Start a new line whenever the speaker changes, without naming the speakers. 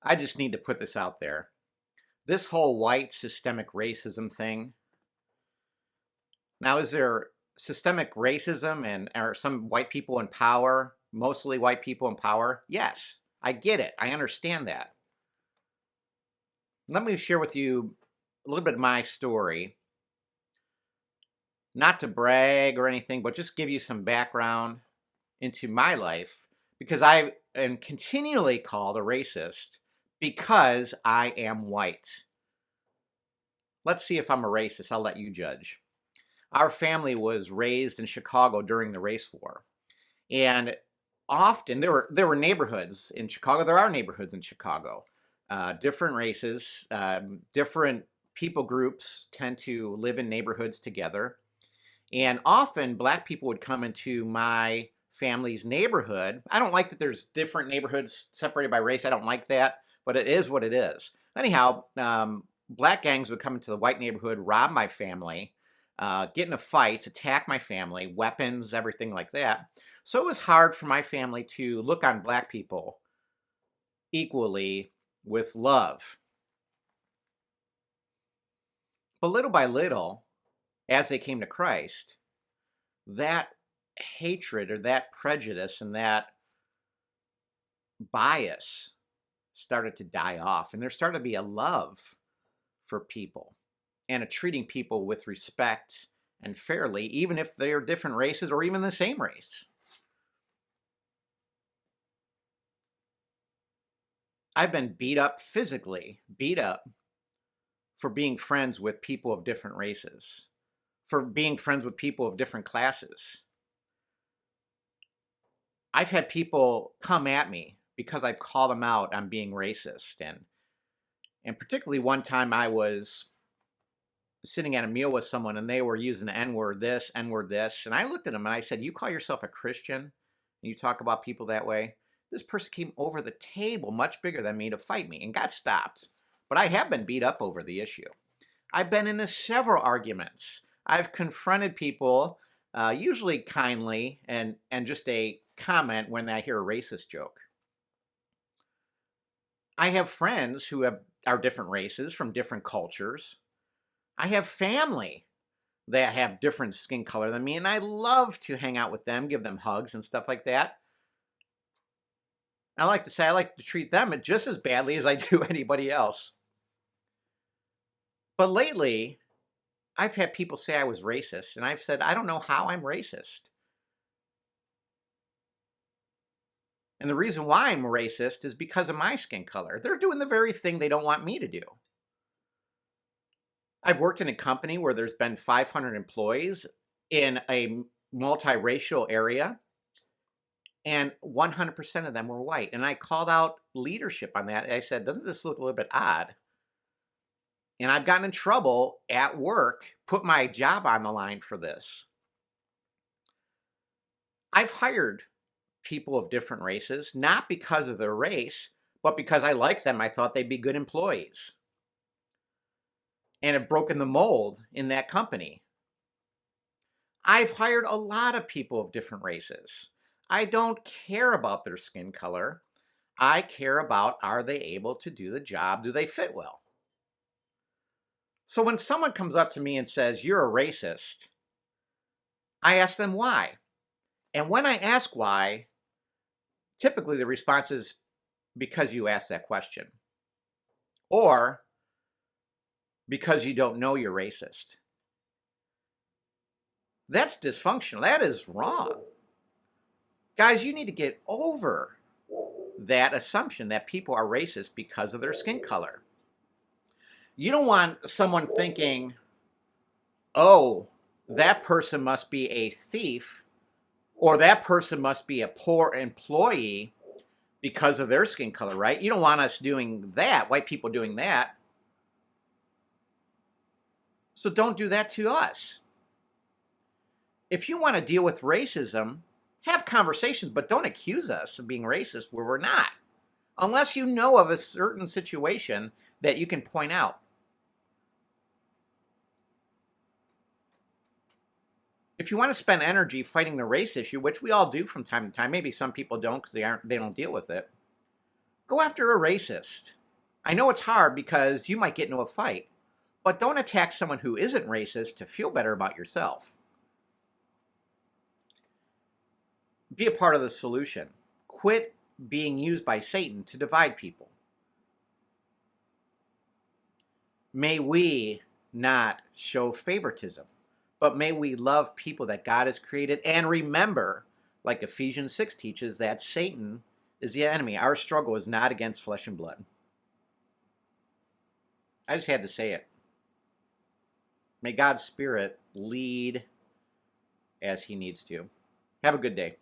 I just need to put this out there. This whole white systemic racism thing. Now, is there systemic racism and are some white people in power, mostly white people in power? Yes, I get it. I understand that. Let me share with you a little bit of my story. Not to brag or anything, but just give you some background into my life because I am continually called a racist because I am white. Let's see if I'm a racist. I'll let you judge. Our family was raised in Chicago during the race war. And often there were neighborhoods in Chicago. There are neighborhoods in Chicago. Different races, different people groups tend to live in neighborhoods together. And often black people would come into my family's neighborhood. I don't like that there's different neighborhoods separated by race. I don't like that, but it is what it is. Anyhow, black gangs would come into the white neighborhood, rob my family, get in fights, attack my family, weapons, everything like that. So it was hard for my family to look on black people equally with love. But little by little, as they came to Christ, that hatred or that prejudice and that bias started to die off. And there started to be a love for people and a treating people with respect and fairly, even if they're different races or even the same race. I've been beat up physically, beat up for being friends with people of different races, for being friends with people of different classes. I've had people come at me because I've called them out on being racist. And particularly one time I was sitting at a meal with someone and they were using N-word this, N-word this. And I looked at them and I said, you call yourself a Christian and you talk about people that way? This person came over the table, much bigger than me, to fight me and got stopped. But I have been beat up over the issue. I've been into several arguments. I've confronted people, usually kindly, and just a comment when I hear a racist joke. I have friends who are different races from different cultures. I have family that have different skin color than me, and I love to hang out with them, give them hugs and stuff like that. I like to say I like to treat them just as badly as I do anybody else. But lately, I've had people say I was racist, and I've said, I don't know how I'm racist. And the reason why I'm racist is because of my skin color. They're doing the very thing they don't want me to do. I've worked in a company where there's been 500 employees in a multiracial area, and 100% of them were white. And I called out leadership on that. I said, doesn't this look a little bit odd? And I've gotten in trouble at work, put my job on the line for this. I've hired people of different races, not because of their race, but because I like them. I thought they'd be good employees. And have broken the mold in that company. I've hired a lot of people of different races. I don't care about their skin color. I care about, are they able to do the job? Do they fit well? So when someone comes up to me and says, you're a racist, I ask them why. And when I ask why, typically the response is, because you asked that question. Or, because you don't know you're racist. That's dysfunctional. That is wrong. Guys, you need to get over that assumption that people are racist because of their skin color. You don't want someone thinking, oh, that person must be a thief, or that person must be a poor employee because of their skin color, right? You don't want us doing that, white people doing that. So don't do that to us. If you want to deal with racism, have conversations, but don't accuse us of being racist where we're not. Unless you know of a certain situation that you can point out. If you want to spend energy fighting the race issue, which we all do from time to time, maybe some people don't because they don't deal with it. Go after a racist. I know it's hard because you might get into a fight, but don't attack someone who isn't racist to feel better about yourself. Be a part of the solution. Quit being used by Satan to divide people. May we not show favoritism, but may we love people that God has created and remember, like Ephesians 6 teaches, that Satan is the enemy. Our struggle is not against flesh and blood. I just had to say it. May God's Spirit lead as He needs to. Have a good day.